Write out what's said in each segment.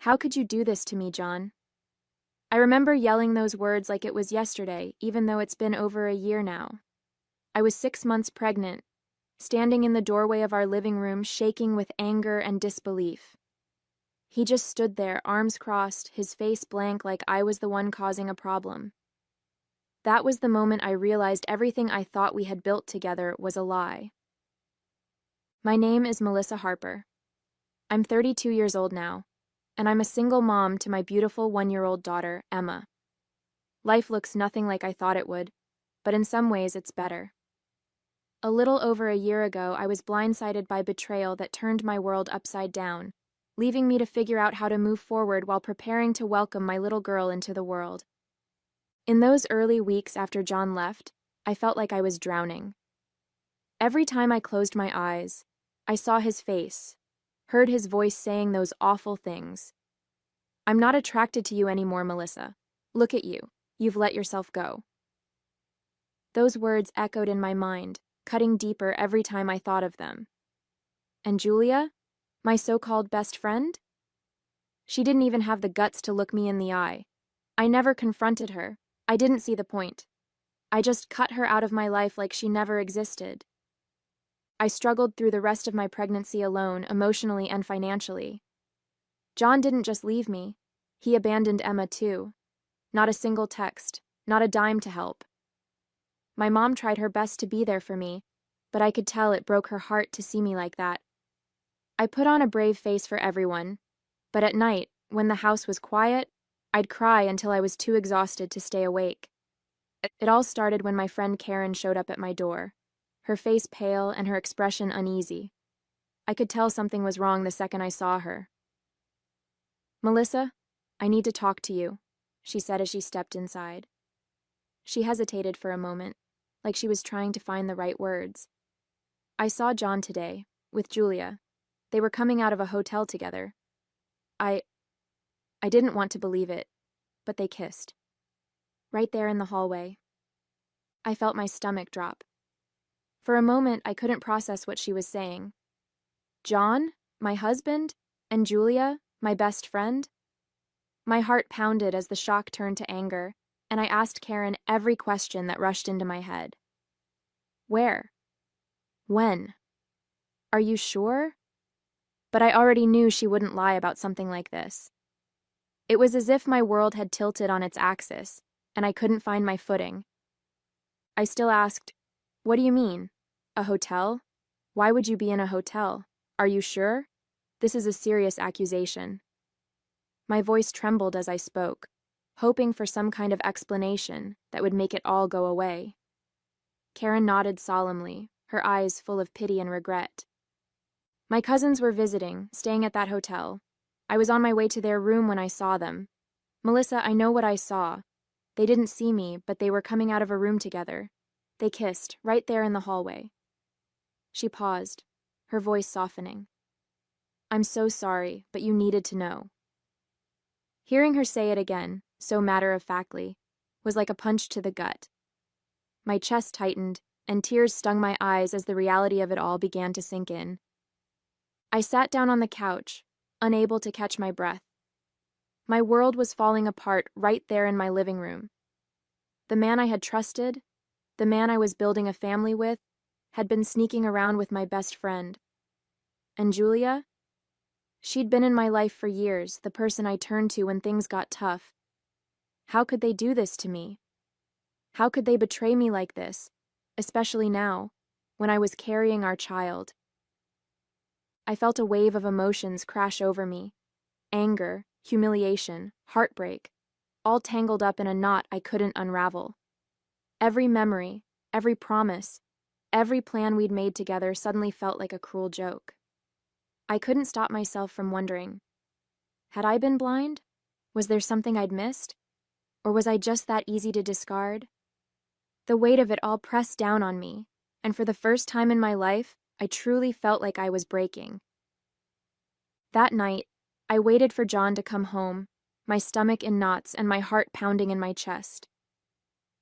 How could you do this to me, John? I remember yelling those words like it was yesterday, even though it's been over a year now. I was 6 months pregnant, standing in the doorway of our living room, shaking with anger and disbelief. He just stood there, arms crossed, his face blank like I was the one causing a problem. That was the moment I realized everything I thought we had built together was a lie. My name is Melissa Harper. I'm 32 years old now, and I'm a single mom to my beautiful 1-year-old daughter, Emma. Life looks nothing like I thought it would, but in some ways it's better. A little over a year ago, I was blindsided by betrayal that turned my world upside down, leaving me to figure out how to move forward while preparing to welcome my little girl into the world. In those early weeks after John left, I felt like I was drowning. Every time I closed my eyes, I saw his face, heard his voice saying those awful things. "I'm not attracted to you anymore, Melissa. Look at you. You've let yourself go." Those words echoed in my mind, cutting deeper every time I thought of them. And Julia, my so-called best friend? She didn't even have the guts to look me in the eye. I never confronted her. I didn't see the point. I just cut her out of my life like she never existed. I struggled through the rest of my pregnancy alone, emotionally and financially. John didn't just leave me. He abandoned Emma too. Not a single text, not a dime to help. My mom tried her best to be there for me, but I could tell it broke her heart to see me like that. I put on a brave face for everyone, but at night, when the house was quiet, I'd cry until I was too exhausted to stay awake. It all started when my friend Karen showed up at my door, her face pale and her expression uneasy. I could tell something was wrong the second I saw her. "Melissa, I need to talk to you," she said as she stepped inside. She hesitated for a moment, like she was trying to find the right words. "I saw John today, with Julia. They were coming out of a hotel together. I didn't want to believe it, but they kissed. Right there in the hallway." I felt my stomach drop. For a moment, I couldn't process what she was saying. John, my husband, and Julia, my best friend? My heart pounded as the shock turned to anger, and I asked Karen every question that rushed into my head. Where? When? Are you sure? But I already knew she wouldn't lie about something like this. It was as if my world had tilted on its axis, and I couldn't find my footing. I still asked, "What do you mean? A hotel? Why would you be in a hotel? Are you sure? This is a serious accusation." My voice trembled as I spoke, hoping for some kind of explanation that would make it all go away. Karen nodded solemnly, her eyes full of pity and regret. "My cousins were visiting, staying at that hotel. I was on my way to their room when I saw them. Melissa, I know what I saw. They didn't see me, but they were coming out of a room together. They kissed, right there in the hallway." She paused, her voice softening. "I'm so sorry, but you needed to know." Hearing her say it again, so matter-of-factly, was like a punch to the gut. My chest tightened, and tears stung my eyes as the reality of it all began to sink in. I sat down on the couch, unable to catch my breath. My world was falling apart right there in my living room. The man I had trusted, the man I was building a family with, had been sneaking around with my best friend. And Julia? She'd been in my life for years, the person I turned to when things got tough. How could they do this to me? How could they betray me like this, especially now, when I was carrying our child? I felt a wave of emotions crash over me. Anger, humiliation, heartbreak, all tangled up in a knot I couldn't unravel. Every memory, every promise, every plan we'd made together suddenly felt like a cruel joke. I couldn't stop myself from wondering, had I been blind? Was there something I'd missed? Or was I just that easy to discard? The weight of it all pressed down on me, and for the first time in my life, I truly felt like I was breaking. That night, I waited for John to come home, my stomach in knots and my heart pounding in my chest.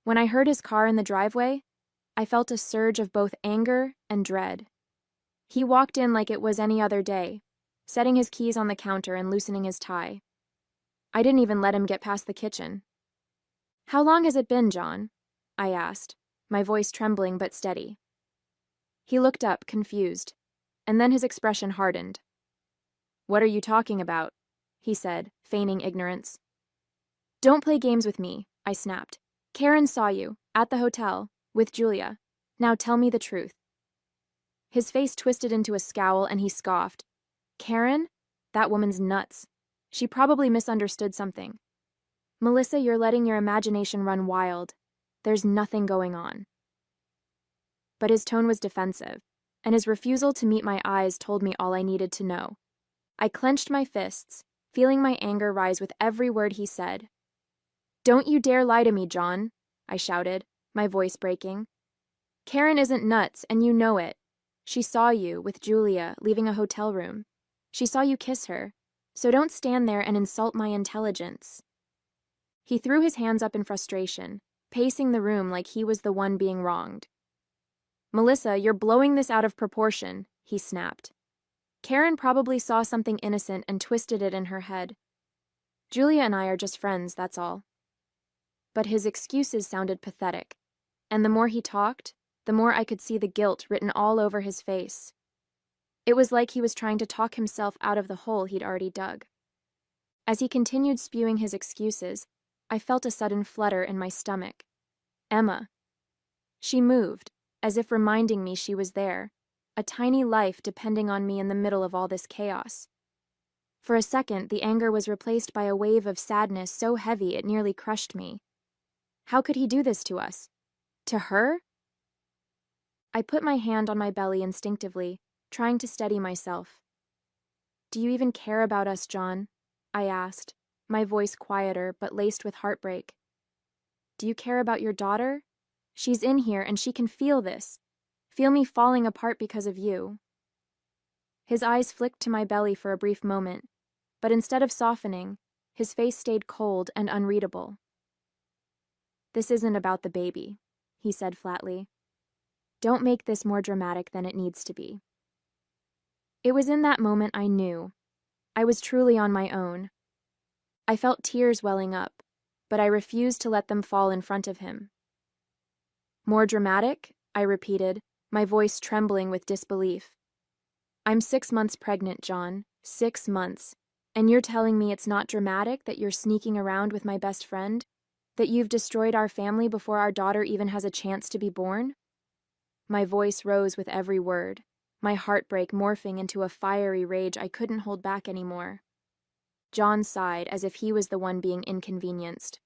When I heard his car in the driveway, I felt a surge of both anger and dread. He walked in like it was any other day, setting his keys on the counter and loosening his tie. I didn't even let him get past the kitchen. How long has it been, John? I asked, my voice trembling but steady. He looked up, confused, and then his expression hardened. What are you talking about? He said, feigning ignorance. Don't play games with me, I snapped. Karen saw you, at the hotel, with Julia. Now tell me the truth. His face twisted into a scowl and he scoffed. Karen? That woman's nuts. She probably misunderstood something. Melissa, you're letting your imagination run wild. There's nothing going on. But his tone was defensive, and his refusal to meet my eyes told me all I needed to know. I clenched my fists, feeling my anger rise with every word he said. Don't you dare lie to me, John, I shouted, my voice breaking. Karen isn't nuts, and you know it. She saw you, with Julia, leaving a hotel room. She saw you kiss her, so don't stand there and insult my intelligence. He threw his hands up in frustration, pacing the room like he was the one being wronged. Melissa, you're blowing this out of proportion, he snapped. Karen probably saw something innocent and twisted it in her head. Julia and I are just friends, that's all. But his excuses sounded pathetic, and the more he talked, the more I could see the guilt written all over his face. It was like he was trying to talk himself out of the hole he'd already dug. As he continued spewing his excuses, I felt a sudden flutter in my stomach. Emma. She moved, as if reminding me she was there, a tiny life depending on me in the middle of all this chaos. For a second, the anger was replaced by a wave of sadness so heavy it nearly crushed me. How could he do this to us? To her? I put my hand on my belly instinctively, trying to steady myself. Do you even care about us, John? I asked, my voice quieter but laced with heartbreak. Do you care about your daughter? She's in here and she can feel this. Feel me falling apart because of you. His eyes flicked to my belly for a brief moment, but instead of softening, his face stayed cold and unreadable. This isn't about the baby, he said flatly. Don't make this more dramatic than it needs to be. It was in that moment I knew. I was truly on my own. I felt tears welling up, but I refused to let them fall in front of him. More dramatic? I repeated, my voice trembling with disbelief. I'm 6 months pregnant, John. 6 months. And you're telling me it's not dramatic that you're sneaking around with my best friend? That you've destroyed our family before our daughter even has a chance to be born? My voice rose with every word, my heartbreak morphing into a fiery rage I couldn't hold back anymore. John sighed as if he was the one being inconvenienced.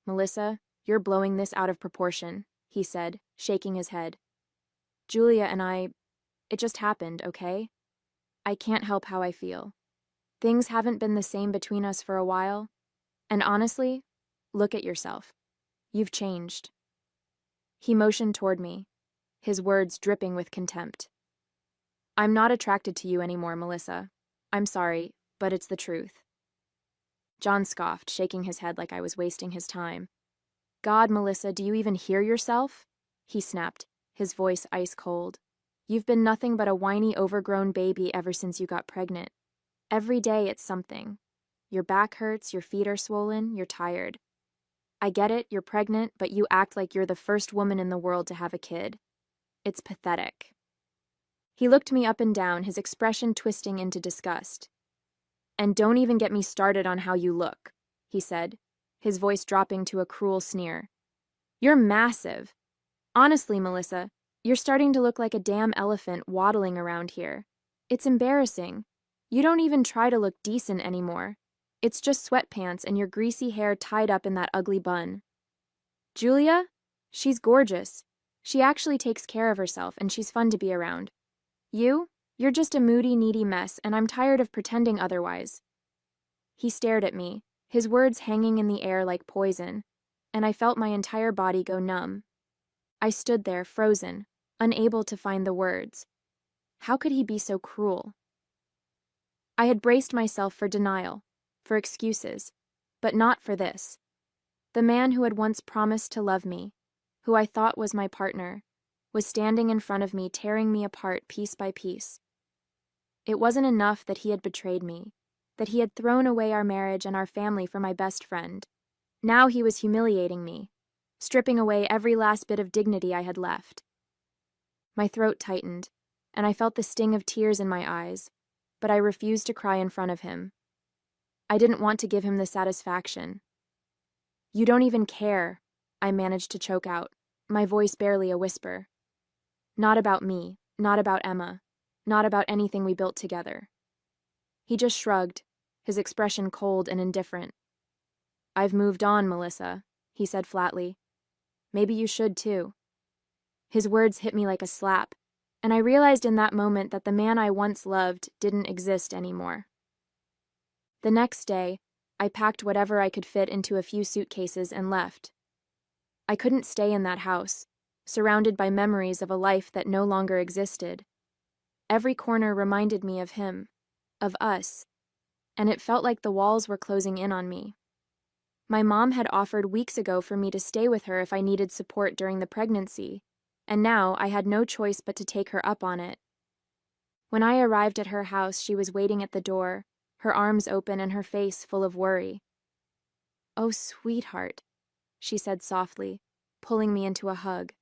Melissa, you're blowing this out of proportion, he said, shaking his head. Julia and it just happened, okay? I can't help how I feel. Things haven't been the same between us for a while, and honestly, look at yourself. You've changed. He motioned toward me, his words dripping with contempt. I'm not attracted to you anymore, Melissa. I'm sorry, but it's the truth. John scoffed, shaking his head like I was wasting his time. God, Melissa, do you even hear yourself? He snapped, his voice ice cold. You've been nothing but a whiny, overgrown baby ever since you got pregnant. Every day it's something. Your back hurts, your feet are swollen, you're tired. I get it, you're pregnant, but you act like you're the first woman in the world to have a kid. It's pathetic. He looked me up and down, his expression twisting into disgust. And don't even get me started on how you look, he said, his voice dropping to a cruel sneer. You're massive. Honestly, Melissa, you're starting to look like a damn elephant waddling around here. It's embarrassing. You don't even try to look decent anymore. It's just sweatpants and your greasy hair tied up in that ugly bun. Julia? She's gorgeous. She actually takes care of herself and she's fun to be around. You're just a moody, needy mess, and I'm tired of pretending otherwise. He stared at me, his words hanging in the air like poison, and I felt my entire body go numb. I stood there, frozen, unable to find the words. How could he be so cruel? I had braced myself for denial, for excuses, but not for this. The man who had once promised to love me, who I thought was my partner, was standing in front of me, tearing me apart piece by piece. It wasn't enough that he had betrayed me. that he had thrown away our marriage and our family for my best friend. Now he was humiliating me, stripping away every last bit of dignity I had left. My throat tightened, and I felt the sting of tears in my eyes, but I refused to cry in front of him. I didn't want to give him the satisfaction. "You don't even care," I managed to choke out, my voice barely a whisper. "Not about me, not about Emma, not about anything we built together." He just shrugged, his expression cold and indifferent. "I've moved on, Melissa," he said flatly. "Maybe you should too." His words hit me like a slap, and I realized in that moment that the man I once loved didn't exist anymore. The next day, I packed whatever I could fit into a few suitcases and left. I couldn't stay in that house, surrounded by memories of a life that no longer existed. Every corner reminded me of him, of us, and it felt like the walls were closing in on me. My mom had offered weeks ago for me to stay with her if I needed support during the pregnancy, and now I had no choice but to take her up on it. When I arrived at her house, she was waiting at the door, her arms open and her face full of worry. "Oh, sweetheart," she said softly, pulling me into a hug.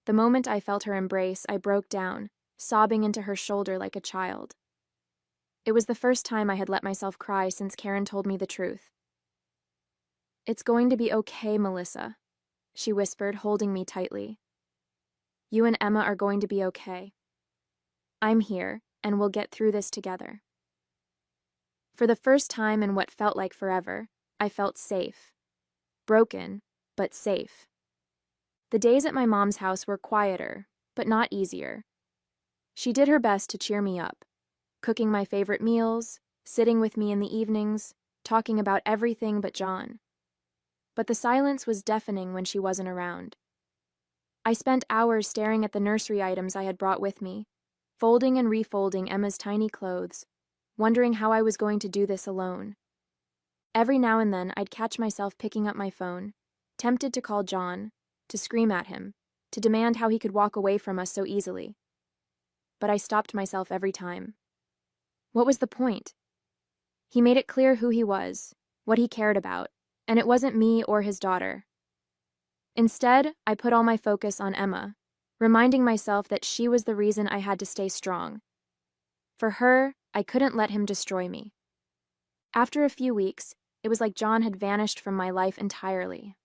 The moment I felt her embrace, I broke down, sobbing into her shoulder like a child. It was the first time I had let myself cry since Karen told me the truth. "It's going to be okay, Melissa," she whispered, holding me tightly. "You and Emma are going to be okay. I'm here, and we'll get through this together." For the first time in what felt like forever, I felt safe. Broken, but safe. The days at my mom's house were quieter, but not easier. She did her best to cheer me up, cooking my favorite meals, sitting with me in the evenings, talking about everything but John. But the silence was deafening when she wasn't around. I spent hours staring at the nursery items I had brought with me, folding and refolding Emma's tiny clothes, wondering how I was going to do this alone. Every now and then, I'd catch myself picking up my phone, tempted to call John, to scream at him, to demand how he could walk away from us so easily. But I stopped myself every time. What was the point? He made it clear who he was, what he cared about, and it wasn't me or his daughter. Instead, I put all my focus on Emma, reminding myself that she was the reason I had to stay strong. For her, I couldn't let him destroy me. After a few weeks, it was like John had vanished from my life entirely.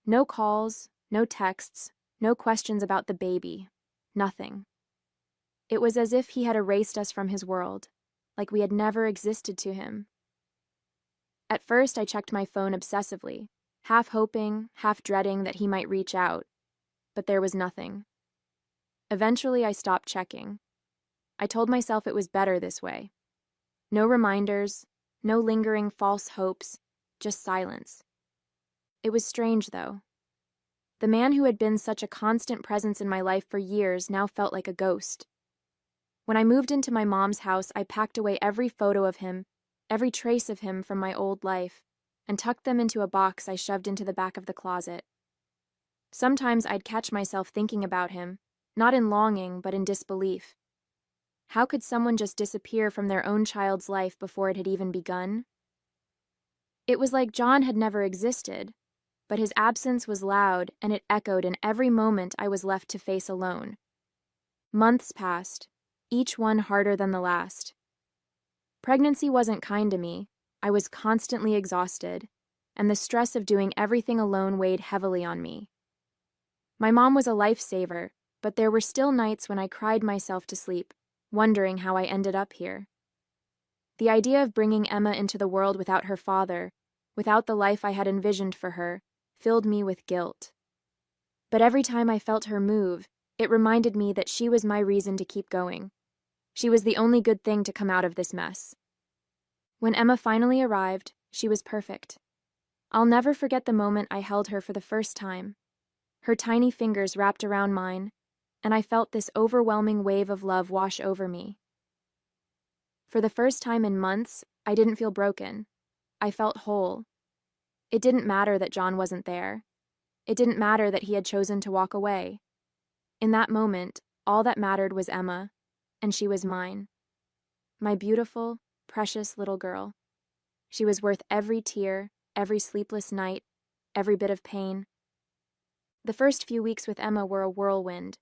No calls, no texts, no questions about the baby, nothing. It was as if he had erased us from his world, like we had never existed to him. At first, I checked my phone obsessively, half hoping, half dreading that he might reach out, but there was nothing. Eventually, I stopped checking. I told myself it was better this way. No reminders, no lingering false hopes, just silence. It was strange, though. The man who had been such a constant presence in my life for years now felt like a ghost. When I moved into my mom's house, I packed away every photo of him, every trace of him from my old life, and tucked them into a box I shoved into the back of the closet. Sometimes I'd catch myself thinking about him, not in longing, but in disbelief. How could someone just disappear from their own child's life before it had even begun? It was like John had never existed, but his absence was loud and it echoed in every moment I was left to face alone. Months passed, each one harder than the last. Pregnancy wasn't kind to me. I was constantly exhausted, and the stress of doing everything alone weighed heavily on me. My mom was a lifesaver, but there were still nights when I cried myself to sleep, wondering how I ended up here. The idea of bringing Emma into the world without her father, without the life I had envisioned for her, filled me with guilt. But every time I felt her move, it reminded me that she was my reason to keep going. She was the only good thing to come out of this mess. When Emma finally arrived, she was perfect. I'll never forget the moment I held her for the first time. Her tiny fingers wrapped around mine, and I felt this overwhelming wave of love wash over me. For the first time in months, I didn't feel broken. I felt whole. It didn't matter that John wasn't there. It didn't matter that he had chosen to walk away. In that moment, all that mattered was Emma, and she was mine. My beautiful, precious little girl. She was worth every tear, every sleepless night, every bit of pain. The first few weeks with Emma were a whirlwind.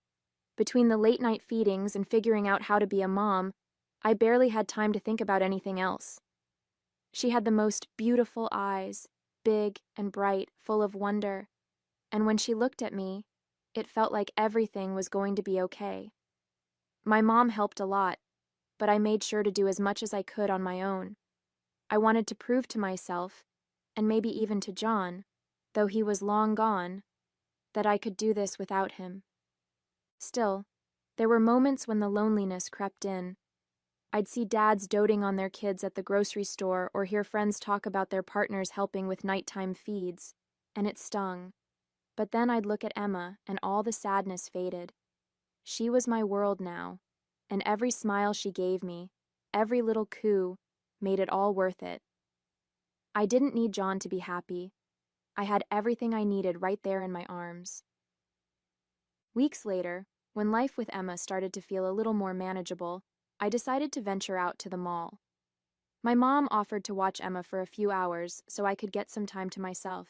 Between the late-night feedings and figuring out how to be a mom, I barely had time to think about anything else. She had the most beautiful eyes, big and bright, full of wonder, and when she looked at me, it felt like everything was going to be okay. My mom helped a lot, but I made sure to do as much as I could on my own. I wanted to prove to myself, and maybe even to John, though he was long gone, that I could do this without him. Still, there were moments when the loneliness crept in. I'd see dads doting on their kids at the grocery store or hear friends talk about their partners helping with nighttime feeds, and it stung. But then I'd look at Emma, and all the sadness faded. She was my world now, and every smile she gave me, every little coo, made it all worth it. I didn't need John to be happy. I had everything I needed right there in my arms. Weeks later, when life with Emma started to feel a little more manageable, I decided to venture out to the mall. My mom offered to watch Emma for a few hours so I could get some time to myself,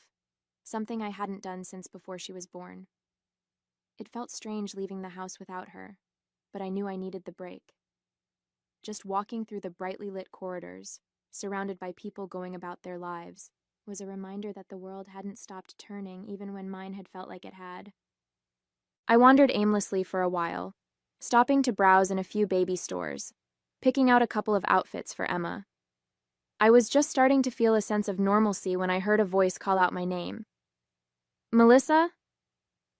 something I hadn't done since before she was born. It felt strange leaving the house without her, but I knew I needed the break. Just walking through the brightly lit corridors, surrounded by people going about their lives, was a reminder that the world hadn't stopped turning even when mine had felt like it had. I wandered aimlessly for a while, stopping to browse in a few baby stores, picking out a couple of outfits for Emma. I was just starting to feel a sense of normalcy when I heard a voice call out my name. "Melissa?"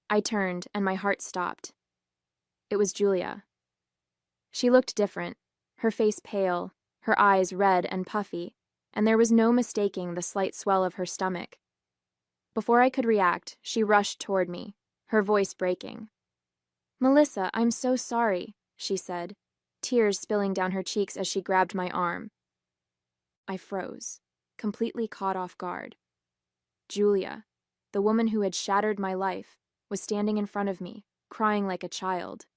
I turned, and my heart stopped. It was Julia. She looked different, her face pale, her eyes red and puffy, and there was no mistaking the slight swell of her stomach. Before I could react, she rushed toward me, her voice breaking. "Melissa, I'm so sorry," she said, tears spilling down her cheeks as she grabbed my arm. I froze, completely caught off guard. Julia, the woman who had shattered my life, was standing in front of me, crying like a child.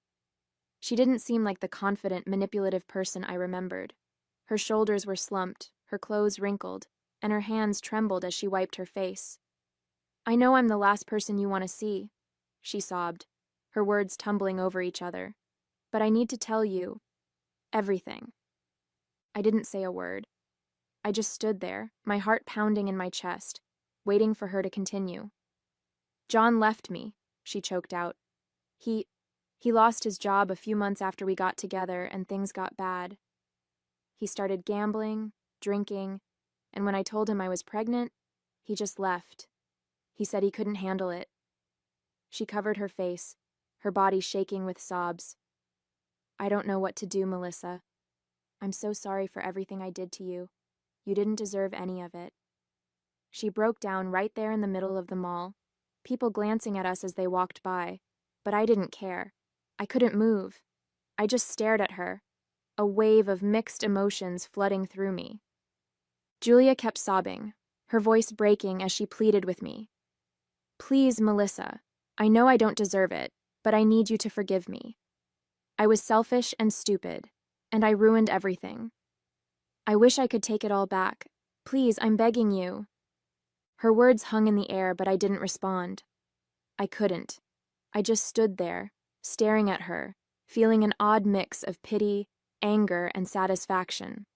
She didn't seem like the confident, manipulative person I remembered. Her shoulders were slumped, her clothes wrinkled, and her hands trembled as she wiped her face. "I know I'm the last person you want to see," she sobbed, her words tumbling over each other. "But I need to tell you everything." I didn't say a word. I just stood there, my heart pounding in my chest, waiting for her to continue. "John left me," she choked out. He lost his job a few months after we got together and things got bad. He started gambling, drinking, and when I told him I was pregnant, he just left. He said he couldn't handle it." She covered her face, her body shaking with sobs. "I don't know what to do, Melissa. I'm so sorry for everything I did to you. You didn't deserve any of it." She broke down right there in the middle of the mall, people glancing at us as they walked by, but I didn't care. I couldn't move. I just stared at her, a wave of mixed emotions flooding through me. Julia kept sobbing, her voice breaking as she pleaded with me. "Please, Melissa, I know I don't deserve it, but I need you to forgive me. I was selfish and stupid, and I ruined everything. I wish I could take it all back. Please, I'm begging you." Her words hung in the air, but I didn't respond. I couldn't. I just stood there, staring at her, feeling an odd mix of pity, anger, and satisfaction.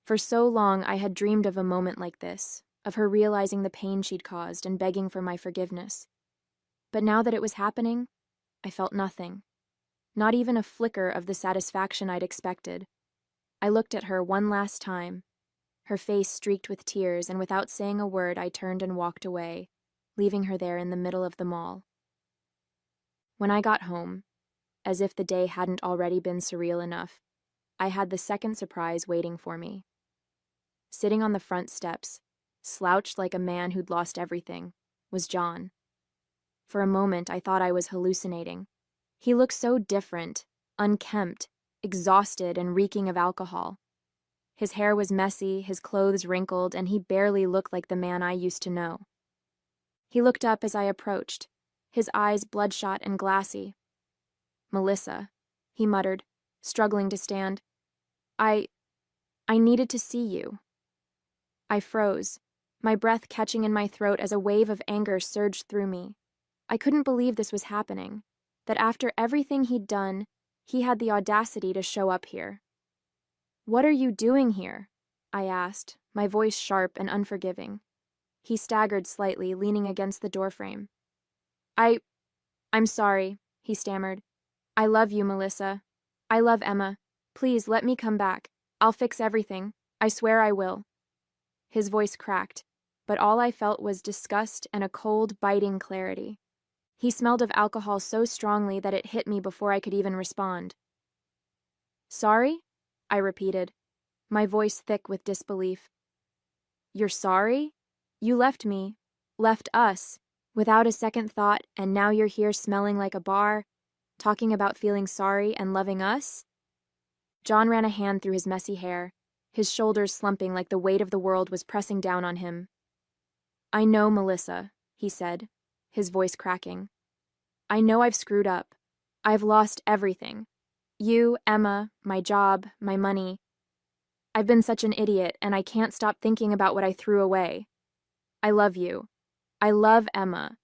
For so long I had dreamed of a moment like this, of her realizing the pain she'd caused and begging for my forgiveness. But now that it was happening, I felt nothing. Not even a flicker of the satisfaction I'd expected. I looked at her one last time, her face streaked with tears, and without saying a word I turned and walked away, leaving her there in the middle of the mall. When I got home, as if the day hadn't already been surreal enough, I had the second surprise waiting for me. Sitting on the front steps, slouched like a man who'd lost everything, was John. For a moment I thought I was hallucinating. He looked so different, unkempt, exhausted, and reeking of alcohol. His hair was messy, his clothes wrinkled, and he barely looked like the man I used to know. He looked up as I approached, his eyes bloodshot and glassy. "Melissa," he muttered, struggling to stand. I needed to see you. I froze, my breath catching in my throat as a wave of anger surged through me. I couldn't believe this was happening, that after everything he'd done, he had the audacity to show up here. "What are you doing here?" I asked, my voice sharp and unforgiving. He staggered slightly, leaning against the doorframe. I'm sorry," he stammered. "I love you, Melissa. I love Emma. Please let me come back. I'll fix everything. I swear I will." His voice cracked, but all I felt was disgust and a cold, biting clarity. He smelled of alcohol so strongly that it hit me before I could even respond. "Sorry?" I repeated, my voice thick with disbelief. "You're sorry? You left me, left us, without a second thought, and now you're here smelling like a bar, talking about feeling sorry and loving us?" John ran a hand through his messy hair, his shoulders slumping like the weight of the world was pressing down on him. "I know, Melissa," he said, his voice cracking. "I know I've screwed up. I've lost everything. You, Emma, my job, my money. I've been such an idiot, and I can't stop thinking about what I threw away. I love you. I love Emma.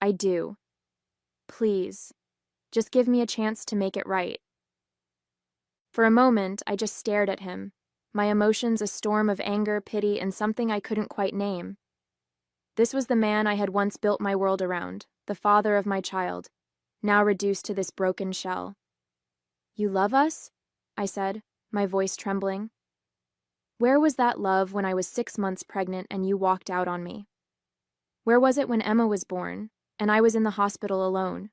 I do. Please, just give me a chance to make it right." For a moment, I just stared at him, my emotions a storm of anger, pity, and something I couldn't quite name. This was the man I had once built my world around, the father of my child, now reduced to this broken shell. "You love us?" I said, my voice trembling. "Where was that love when I was 6 months pregnant and you walked out on me? Where was it when Emma was born, and I was in the hospital alone?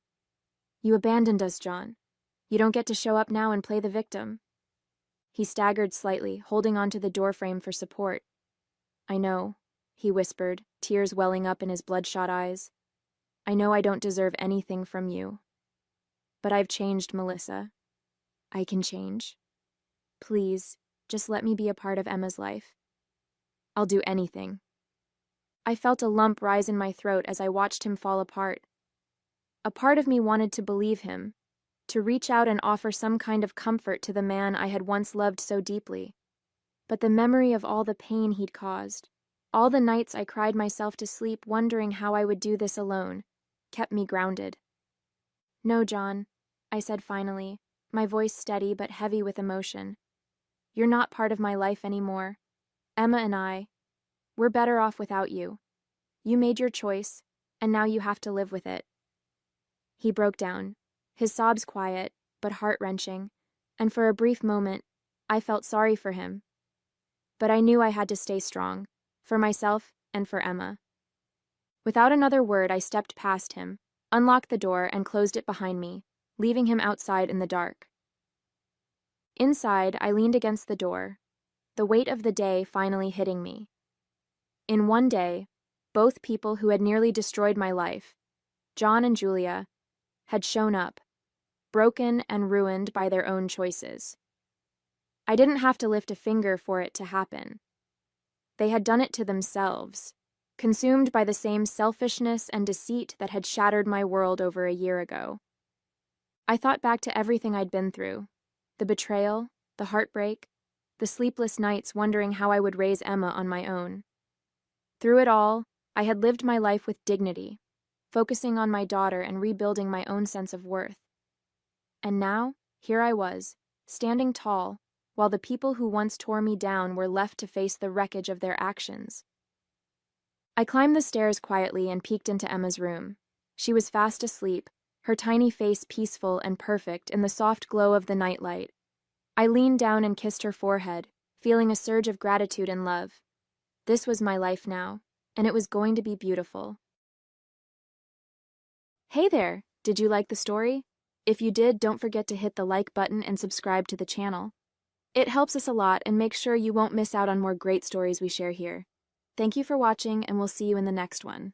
You abandoned us, John. You don't get to show up now and play the victim." He staggered slightly, holding onto the doorframe for support. "I know," he whispered, tears welling up in his bloodshot eyes. "I know I don't deserve anything from you. But I've changed, Melissa. I can change. Please, just let me be a part of Emma's life. I'll do anything." I felt a lump rise in my throat as I watched him fall apart. A part of me wanted to believe him, to reach out and offer some kind of comfort to the man I had once loved so deeply. But the memory of all the pain he'd caused, all the nights I cried myself to sleep wondering how I would do this alone, kept me grounded. "No, John," I said finally, my voice steady but heavy with emotion. "You're not part of my life anymore. Emma and we're better off without you. You made your choice, and now you have to live with it." He broke down, his sobs quiet, but heart-wrenching, and for a brief moment, I felt sorry for him. But I knew I had to stay strong, for myself and for Emma. Without another word, I stepped past him, unlocked the door, and closed it behind me, leaving him outside in the dark. Inside, I leaned against the door, the weight of the day finally hitting me. In one day, both people who had nearly destroyed my life, John and Julia, had shown up, broken and ruined by their own choices. I didn't have to lift a finger for it to happen. They had done it to themselves, consumed by the same selfishness and deceit that had shattered my world over a year ago. I thought back to everything I'd been through, the betrayal, the heartbreak, the sleepless nights wondering how I would raise Emma on my own. Through it all, I had lived my life with dignity, focusing on my daughter and rebuilding my own sense of worth. And now, here I was, standing tall, while the people who once tore me down were left to face the wreckage of their actions. I climbed the stairs quietly and peeked into Emma's room. She was fast asleep, her tiny face peaceful and perfect in the soft glow of the nightlight. I leaned down and kissed her forehead, feeling a surge of gratitude and love. This was my life now, and it was going to be beautiful. Hey there! Did you like the story? If you did, don't forget to hit the like button and subscribe to the channel. It helps us a lot and makes sure you won't miss out on more great stories we share here. Thank you for watching, and we'll see you in the next one.